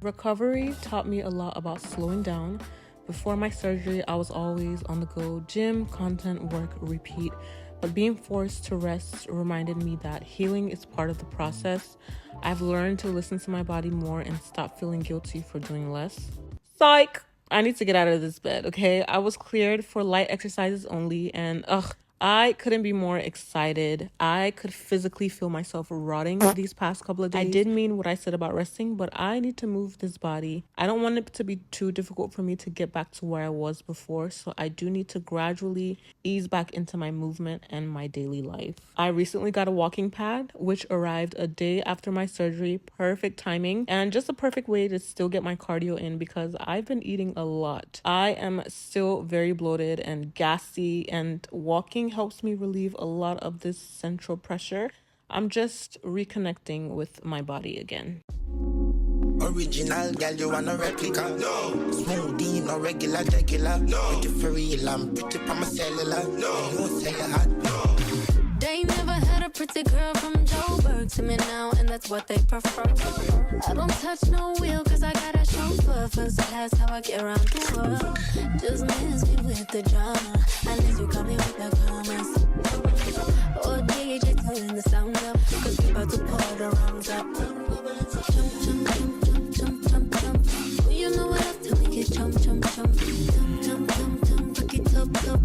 Recovery taught me a lot about slowing down. Before my surgery, I was always on the go, gym, content, work, repeat. But being forced to rest reminded me that healing is part of the process. I've learned to listen to my body more and stop feeling guilty for doing less. Psych! I need to get out of this bed, okay? I was cleared for light exercises only, and I couldn't be more excited. I could physically feel myself rotting these past couple of days. I did mean what I said about resting, but I need to move this body. I don't want it to be too difficult for me to get back to where I was before, so I do need to gradually ease back into my movement and my daily life. I recently got a walking pad, which arrived a day after my surgery. Perfect timing, and just a perfect way to still get my cardio in because I've been eating a lot. I am still very bloated and gassy, and walking helps me relieve a lot of this central pressure. I'm just reconnecting with my body again. Original girl, you want a replica? No. Smoothie, no regular. No. Pretty for real, I'm pretty from my cellular. No. You don't sell it hot. No. They never had a pretty girl from Joburg to me now, and that's what they prefer. I don't touch no wheel cause I got a chauffeur. First class, how I get around the world. Just miss me with the drama, unless you come in with the comments. Oh, DJ turn the sound up, cause we about to pour the wrongs up. Jump, jump, jump, jump, jump, jump, jump. Oh, you know what up to make it jump, jump, jump. Jump, jump, jump, jump, fuck it up, up.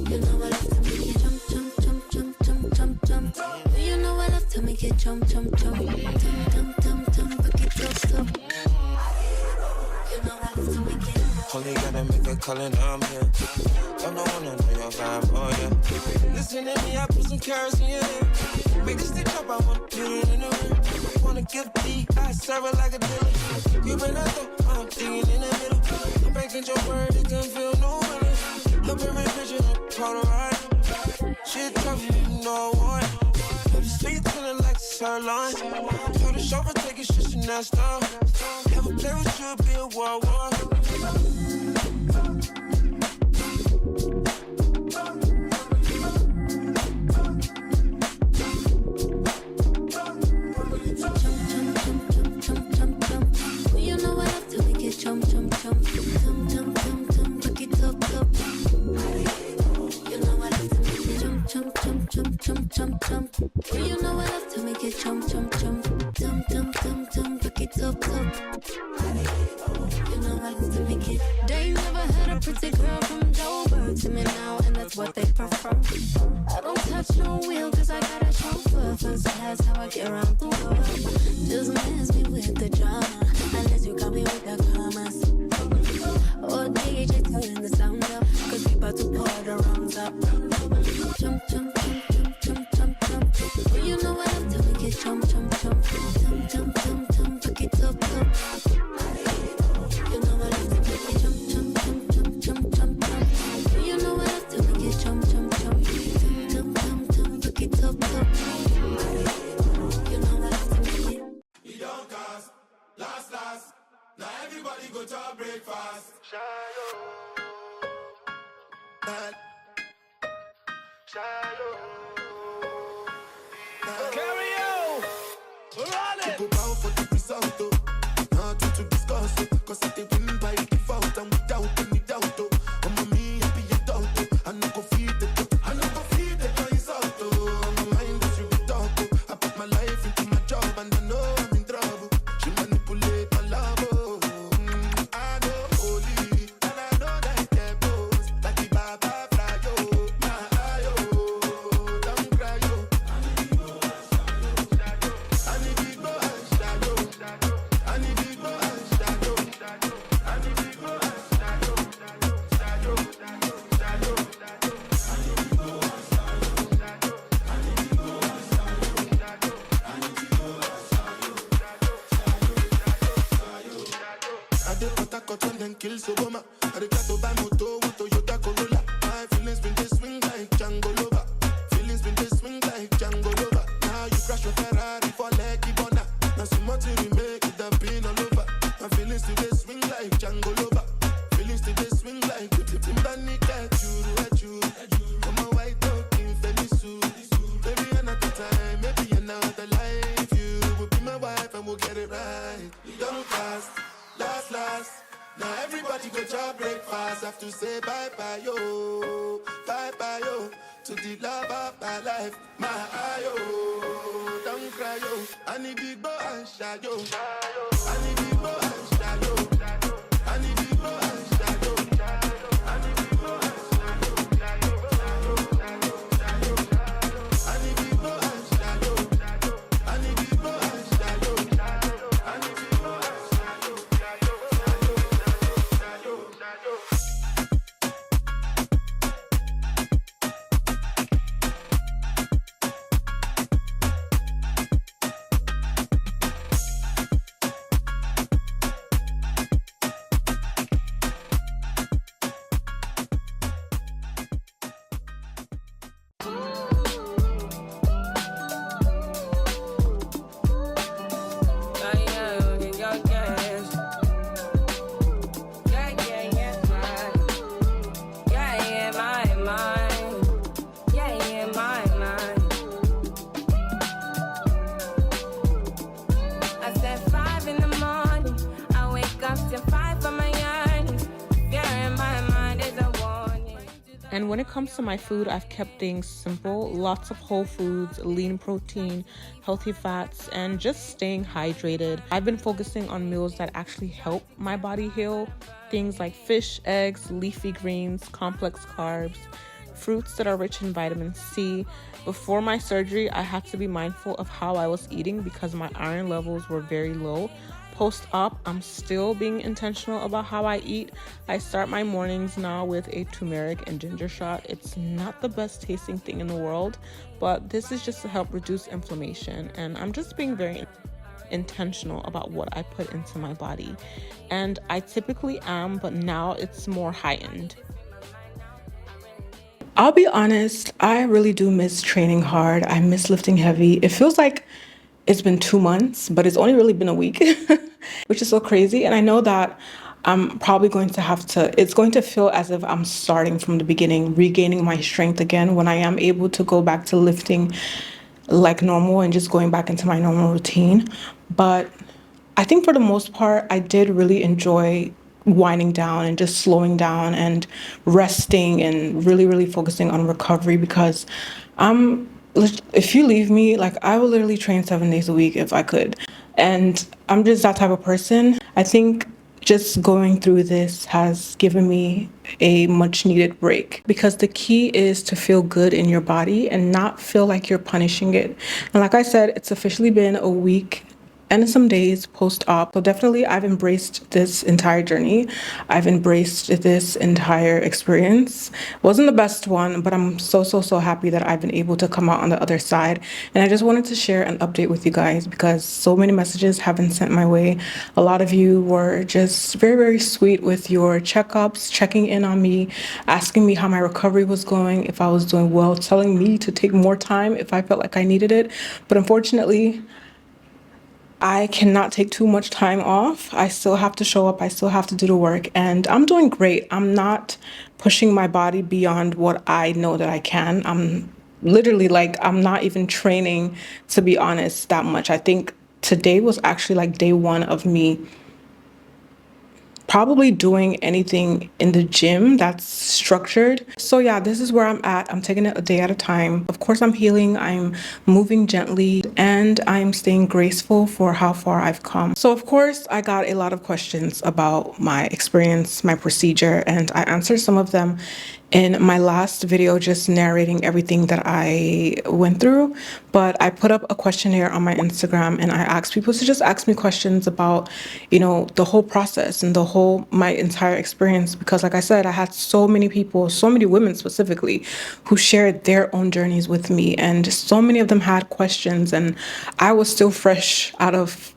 You know what up to make it jump, jump, jump, jump, jump, jump, jump. Oh, you know what up to make it jump, jump, jump. Jump, jump, jump, jump, fuck it up, up. You know what up to make it. Only gotta make a call and I'm here. Don't know wanna know your vibe, oh yeah. Listen to me, I put some carrots in your hair. Make a stick up, I want to put it in the ring. Wanna give D, I serve it like a dealer. You been out there, I'm digging in the middle. I'm breaking your word, it can feel no better. Look every picture, polarized. Shit tough, you know what. Sweet feeling like sirloin. Told the chauffeur, take it, shit, you not stop. Have a play with you, be a World War. Jump, jump, jump, jump, jump, jump, jump, fuck it up, up. You know I love to make it jump, jump, jump, jump, jump, jump, jump. You know I love to make it jump, jump, jump, jump, jump, jump, jump, fuck it up, up. You know I love to make it. They never had a pretty girl from Joburg to me now, and that's what they prefer. I don't touch no wheel cause I got a chauffeur. First class, how I get around the world. Just miss me with the drama, unless you got me with the comments. Oh, DJ turn the sound up, cause we about to pour the wrongs up. Jump, jump, jump, jump, jump, jump, jump. Oh, you know what up to make it jump, jump, jump. Jump, jump, jump, jump, fuck it up, up. You know what up to make it jump, jump, jump, jump, jump, jump, jump. Oh, you know what up to make it jump, jump, jump. Jump, jump, jump, fuck it up, up. You know what up to make it. You don't cast, last. Now everybody go to a breakfast. Carry on! Run it! Go bow for the result, though. Nothing to discuss, cause if they win by default and without any doubt, though. I'm me, I be a doubt, though. I no go feed the insult, though. On my mind is you be talk, though. I put my life into my job and I know I'm in trouble. She manipulate my love, oh. I know holy, and I know that they boast. Like the Baba Frayo, my ayo, don't cry, yo. I need to go and shadow. I need to go and shadow. I need to go and shadow. I did what I got and then kill Soboma. I did got to buy moto with Toyota Corolla. My feelings been this swing like Django Lover. Feelings been this swing like Django Lover. Now you crash your Ferrari for Leggy Bona. Now so much you make it have been all over. My feelings today swing like Django Lover. Feelings today swing like Timbani at you. I'm a white dog in Felisu. Maybe another time, maybe another life. You will be my wife and we'll get it. it right. You don't fast, last. Now everybody go to breakfast. Have to say bye yo, to the love of my life, my ayo. Don't cry yo, I need the boy and shy yo. I need the boy and shy yo. I need the boy and shy yo. I need the boy and shy yo. I need the boy and shy yo. I need the boy and shy yo. I need the boy and shy yo. And when it comes to my food, I've kept things simple. Lots of whole foods, lean protein, healthy fats, and just staying hydrated. I've been focusing on meals that actually help my body heal. Things like fish, eggs, leafy greens, complex carbs, fruits that are rich in vitamin C. Before my surgery, I had to be mindful of how I was eating because my iron levels were very low. Post-op, I'm still being intentional about how I eat. I start my mornings now with a turmeric and ginger shot. It's not the best tasting thing in the world, but this is just to help reduce inflammation. And I'm just being very intentional about what I put into my body. And I typically am, but now it's more heightened. I'll be honest, I really do miss training hard. I miss lifting heavy. It feels like it's been 2 months, but it's only really been a week, which is so crazy. And I know that I'm probably going to have to, it's going to feel as if I'm starting from the beginning, regaining my strength again when I am able to go back to lifting like normal and just going back into my normal routine. But I think for the most part, I did really enjoy winding down and just slowing down and resting and really focusing on recovery because if you leave me, like I will literally train 7 days a week if I could. And I'm just that type of person. I think just going through this has given me a much needed break because the key is to feel good in your body and not feel like you're punishing it. And like I said, it's officially been a week and some days post-op. So definitely I've embraced this entire journey. I've embraced this entire experience. Wasn't the best one, but I'm so happy that I've been able to come out on the other side. And I just wanted to share an update with you guys because so many messages have been sent my way. A lot of you were just very sweet with your checkups, checking in on me, asking me how my recovery was going, if I was doing well, telling me to take more time if I felt like I needed it. But unfortunately, I cannot take too much time off. I still have to show up. I still have to do the work. And I'm doing great. I'm not pushing my body beyond what I know that I can. I'm literally like, I'm not even training, to be honest, that much. I think today was actually like day one of me probably doing anything in the gym that's structured. So yeah, this is where I'm at. I'm taking it a day at a time. Of course, I'm healing. I'm moving gently and I'm staying graceful for how far I've come. So of course, I got a lot of questions about my experience, my procedure, and I answered some of them in my last video, just narrating everything that I went through. But I put up a questionnaire on my Instagram and I asked people to just ask me questions about, the whole process and my entire experience. Because like I said, I had so many people, so many women specifically, who shared their own journeys with me. And so many of them had questions and I was still fresh out of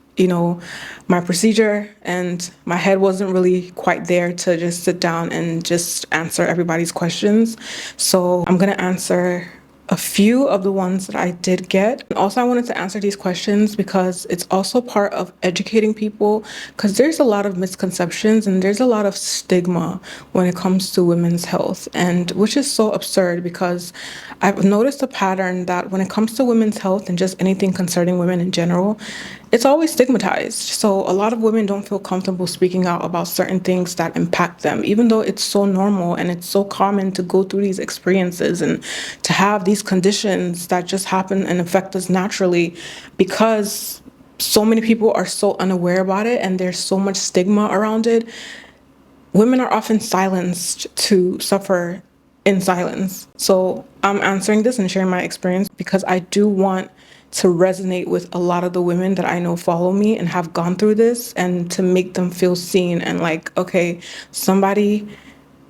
my procedure and my head wasn't really quite there to just sit down and just answer everybody's questions. So I'm going to answer a few of the ones that I did get. And also, I wanted to answer these questions because it's also part of educating people because there's a lot of misconceptions and there's a lot of stigma when it comes to women's health, and which is so absurd because I've noticed a pattern that when it comes to women's health and just anything concerning women in general, it's always stigmatized. So a lot of women don't feel comfortable speaking out about certain things that impact them, even though it's so normal and it's so common to go through these experiences and to have these conditions that just happen and affect us naturally, because so many people are so unaware about it and there's so much stigma around it. Women are often silenced to suffer in silence. So I'm answering this and sharing my experience because I do want to resonate with a lot of the women that I know follow me and have gone through this, and to make them feel seen and like, okay, somebody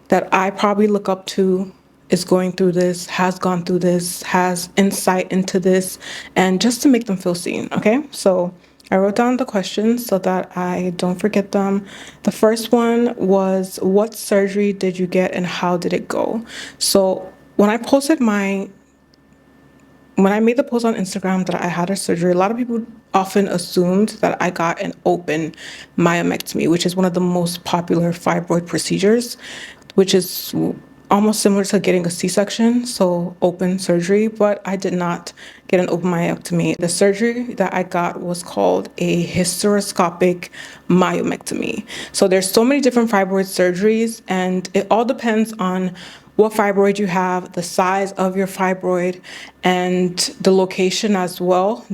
that I probably look up to is going through this, has gone through this, has insight into this, and just to make them feel seen. Okay, so I wrote down the questions so that I don't forget them. The first one was, what surgery did you get and how did it go? So when I made the post on Instagram that I had a surgery, a lot of people often assumed that I got an open myomectomy, which is one of the most popular fibroid procedures, which is almost similar to getting a C-section, so open surgery, but I did not get an open myomectomy. The surgery that I got was called a hysteroscopic myomectomy. So there's so many different fibroid surgeries, and it all depends on what fibroid you have, the size of your fibroid, and the location as well.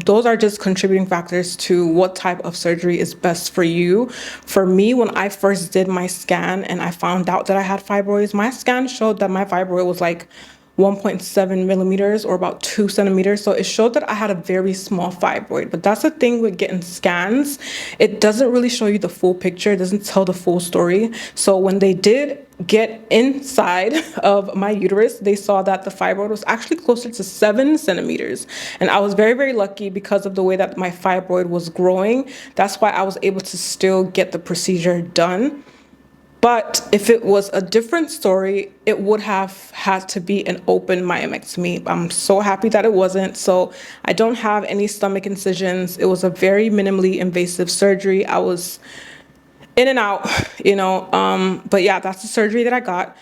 Those are just contributing factors to what type of surgery is best for you. For me, when I first did my scan and I found out that I had fibroids, my scan showed that my fibroid was like 1.7 millimeters or about 2 centimeters. So it showed that I had a very small fibroid. But that's the thing with getting scans. It doesn't really show you the full picture. It doesn't tell the full story. So when they did get inside of my uterus, they saw that the fibroid was actually closer to 7 centimeters. And I was very, very lucky because of the way that my fibroid was growing. That's why I was able to still get the procedure done. But if it was a different story, it would have had to be an open myomectomy. I'm so happy that it wasn't. So I don't have any stomach incisions. It was a very minimally invasive surgery. I was in and out, but yeah, that's the surgery that I got.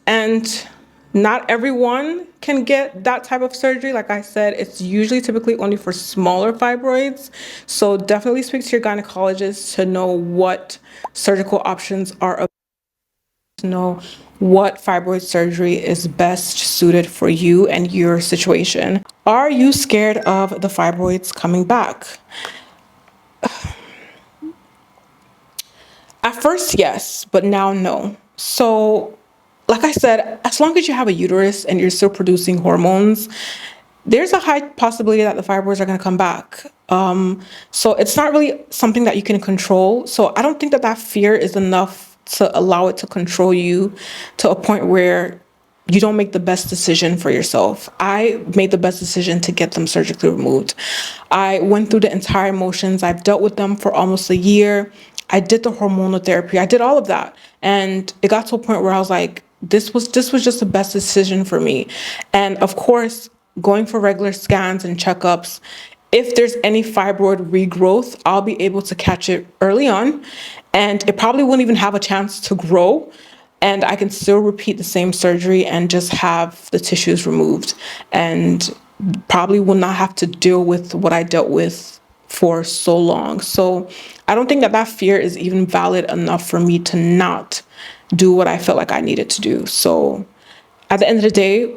And not everyone can get that type of surgery. Like I said, it's usually typically only for smaller fibroids. So definitely speak to your gynecologist to know what surgical options are available, to know what fibroid surgery is best suited for you and your situation. Are you scared of the fibroids coming back? At first, yes, but now, no. So, like I said, as long as you have a uterus and you're still producing hormones, there's a high possibility that the fibroids are going to come back. So it's not really something that you can control. So I don't think that fear is enough to allow it to control you to a point where you don't make the best decision for yourself. I made the best decision to get them surgically removed. I went through the entire motions. I've dealt with them for almost a year. I did the hormonal therapy. I did all of that. And it got to a point where I was like, this was just the best decision for me. And of course, going for regular scans and checkups, if there's any fibroid regrowth, I'll be able to catch it early on, and it probably won't even have a chance to grow. And I can still repeat the same surgery and just have the tissues removed, and probably will not have to deal with what I dealt with for so long. So I don't think that fear is even valid enough for me to not do what I felt like I needed to do. So at the end of the day,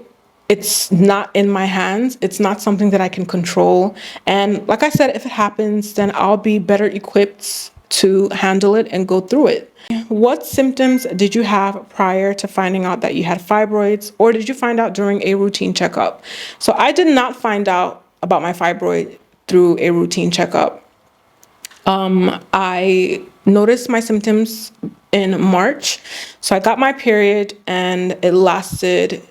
it's not in my hands. It's not something that I can control. And like I said, if it happens, then I'll be better equipped to handle it and go through it. What symptoms did you have prior to finding out that you had fibroids, or did you find out during a routine checkup? So I did not find out about my fibroid through a routine checkup. I noticed my symptoms in March. So I got my period and it lasted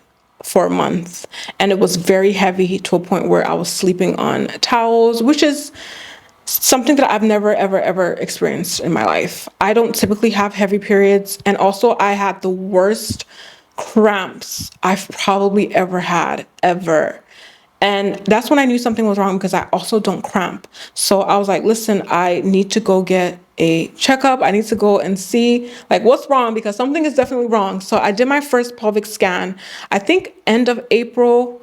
for a month, and it was very heavy to a point where I was sleeping on towels, which is something that I've never, ever, ever experienced in my life. I don't typically have heavy periods. And also I had the worst cramps I've probably ever had, ever. And that's when I knew something was wrong, because I also don't cramp. So I was like, listen, I need to go get a checkup. I need to go and see like what's wrong, because something is definitely wrong. So I did my first pelvic scan, I think end of April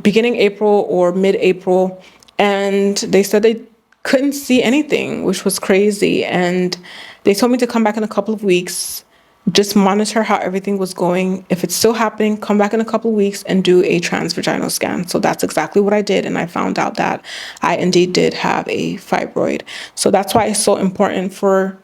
beginning April or mid-April, and they said they couldn't see anything, which was crazy. And they told me to come back in a couple of weeks, just monitor how everything was going. If it's still happening, come back in a couple of weeks and do a transvaginal scan. So that's exactly what I did, and I found out that I indeed did have a fibroid. So that's why it's so important for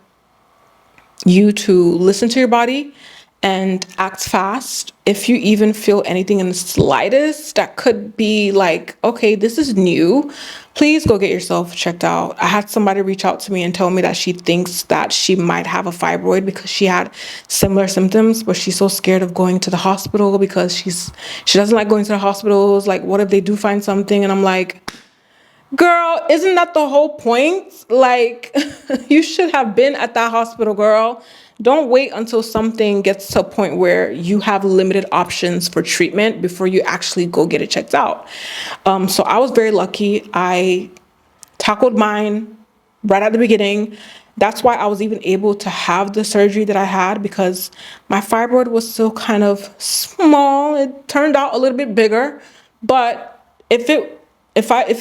you to listen to your body and act fast. If you even feel anything in the slightest that could be like, okay, this is new, please go get yourself checked out. I had somebody reach out to me and tell me that she thinks that she might have a fibroid because she had similar symptoms, but she's so scared of going to the hospital because she doesn't like going to the hospitals. Like, what if they do find something? And I'm like, girl, isn't that the whole point? Like, you should have been at that hospital, girl. Don't wait until something gets to a point where you have limited options for treatment before you actually go get it checked out. So I was very lucky. I tackled mine right at the beginning. That's why I was even able to have the surgery that I had, because my fibroid was still kind of small. It turned out a little bit bigger, but if it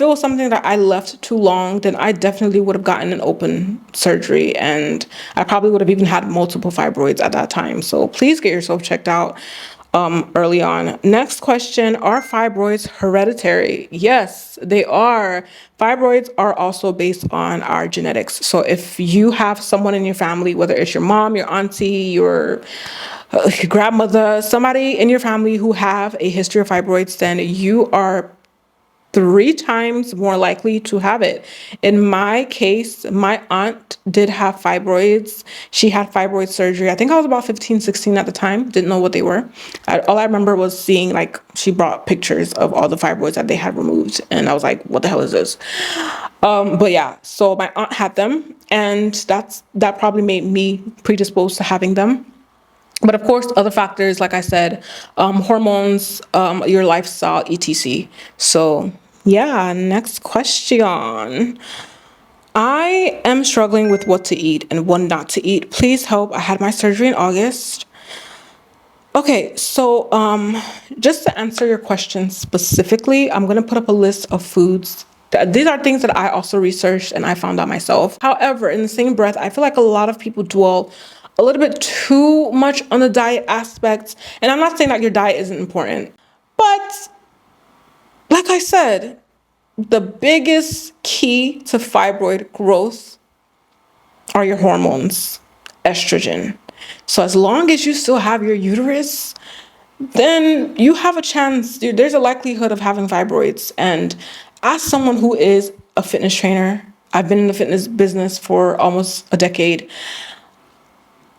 was something that I left too long, then I definitely would have gotten an open surgery, and I probably would have even had multiple fibroids at that time. So please get yourself checked out early on. Next question, are fibroids hereditary? Yes, they are. Fibroids are also based on our genetics. So if you have someone in your family, whether it's your mom, your auntie, your grandmother, somebody in your family who have a history of fibroids, then you are 3 times more likely to have it. In my case, my aunt did have fibroids. She had fibroid surgery. I think I was about 15, 16 at the time. Didn't know what they were. All I remember was seeing, like, she brought pictures of all the fibroids that they had removed. And I was like, what the hell is this? But yeah, so my aunt had them. And that probably made me predisposed to having them. But of course, other factors, like I said, hormones, your lifestyle, etc. So yeah, next question. I am struggling with what to eat and what not to eat. Please help. I had my surgery in August. Okay, so just to answer your question specifically, I'm going to put up a list of foods. These are things that I also researched and I found out myself. However, in the same breath, I feel like a lot of people dwell a little bit too much on the diet aspects. And I'm not saying that your diet isn't important, but like I said, the biggest key to fibroid growth are your hormones, estrogen. So as long as you still have your uterus, then you have a chance. There's a likelihood of having fibroids. And as someone who is a fitness trainer, I've been in the fitness business for almost a decade.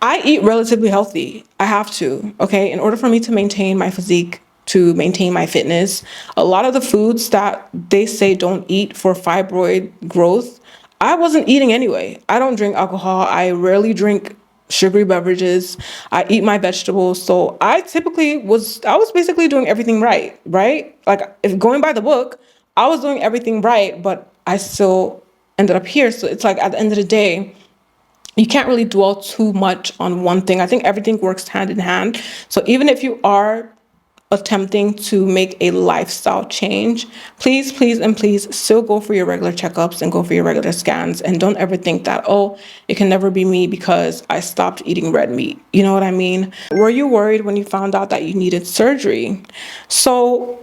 I eat relatively healthy. I have to, okay? In order for me to maintain my physique, to maintain my fitness, a lot of the foods that they say don't eat for fibroid growth, I wasn't eating anyway. I don't drink alcohol. I rarely drink sugary beverages. I eat my vegetables. So I was basically doing everything right, right? Like, if going by the book, I was doing everything right, but I still ended up here. So it's like, at the end of the day, you can't really dwell too much on one thing. I think everything works hand in hand. So even if you are attempting to make a lifestyle change, please, please, and please still go for your regular checkups and go for your regular scans. And don't ever think that, oh, it can never be me because I stopped eating red meat. You know what I mean? Were you worried when you found out that you needed surgery? So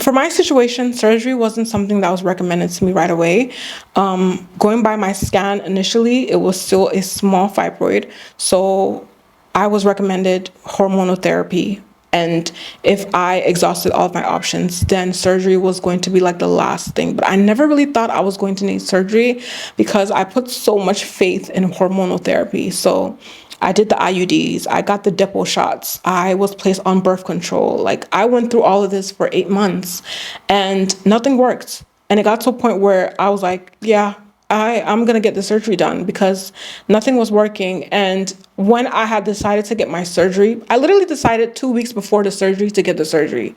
for my situation, surgery wasn't something that was recommended to me right away. Going by my scan initially, it was still a small fibroid. So I was recommended hormonal therapy. And if I exhausted all of my options, then surgery was going to be like the last thing. But I never really thought I was going to need surgery because I put so much faith in hormonal therapy. So I did the IUDs, I got the depot shots, I was placed on birth control. Like, I went through all of this for 8 months and nothing worked. And it got to a point where I was like, yeah, I'm going to get the surgery done because nothing was working. And when I had decided to get my surgery, I literally decided 2 weeks before the surgery to get the surgery.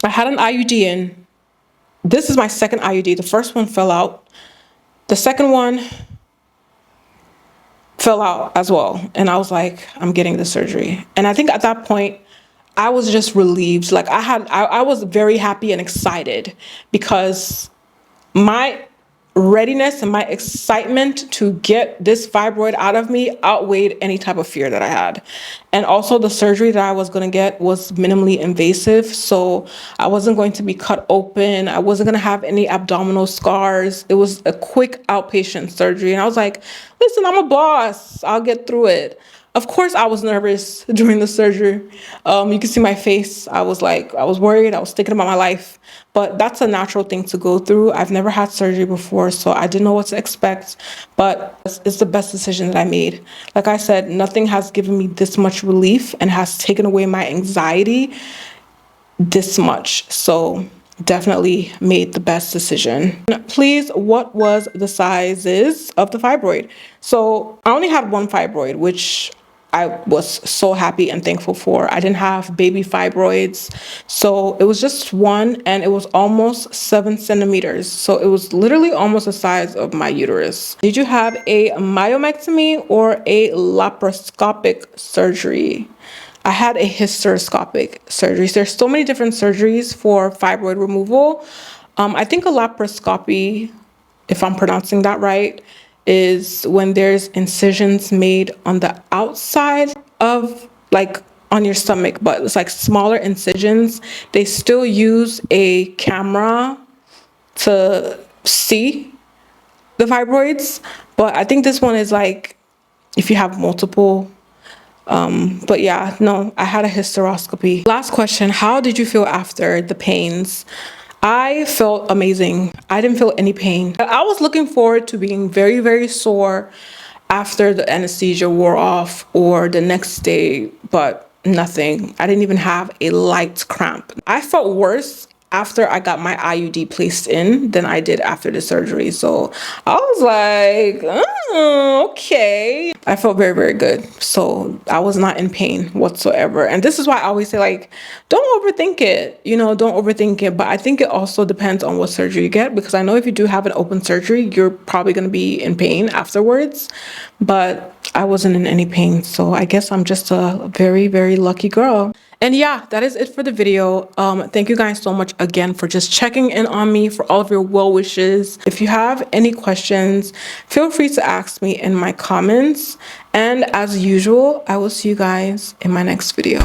I had an IUD in. This is my second IUD. The first one fell out. The second one fell out as well. And I was like, I'm getting the surgery. And I think at that point, I was just relieved. Like I was very happy and excited because my readiness and my excitement to get this fibroid out of me outweighed any type of fear that I had. And also the surgery that I was going to get was minimally invasive. So I wasn't going to be cut open. I wasn't going to have any abdominal scars. It was a quick outpatient surgery. And I was like, listen, I'm a boss. I'll get through it. Of course, I was nervous during the surgery. You can see my face. I was worried. I was thinking about my life. But that's a natural thing to go through. I've never had surgery before, so I didn't know what to expect. But it's the best decision that I made. Like I said, nothing has given me this much relief and has taken away my anxiety this much. So definitely made the best decision. Please, what was the sizes of the fibroid? So I only had one fibroid, which I was so happy and thankful for. I didn't have baby fibroids. So it was just one, and it was almost 7 centimeters. So it was literally almost the size of my uterus. Did you have a myomectomy or a laparoscopic surgery? I had a hysteroscopic surgery. So there's so many different surgeries for fibroid removal. I think a laparoscopy, if I'm pronouncing that right, is when there's incisions made on the outside of, like, on your stomach, but it's like smaller incisions. They still use a camera to see the fibroids, but I think this one is like if you have multiple. But yeah, no, I had a hysteroscopy. Last question, how did you feel after the pains? I felt amazing. I didn't feel any pain. I was looking forward to being very, very sore after the anesthesia wore off or the next day, but nothing. I didn't even have a light cramp. I felt worse after I got my IUD placed in than I did after the surgery. So I was like, oh, okay. I felt very, very good. So I was not in pain whatsoever. And this is why I always say, like, don't overthink it. You know, don't overthink it. But I think it also depends on what surgery you get, because I know if you do have an open surgery, you're probably going to be in pain afterwards. But I wasn't in any pain. So I guess I'm just a very, very lucky girl. And yeah, that is it for the video. Thank you guys so much again for just checking in on me, for all of your well wishes. If you have any questions, feel free to ask me in my comments. And as usual, I will see you guys in my next video.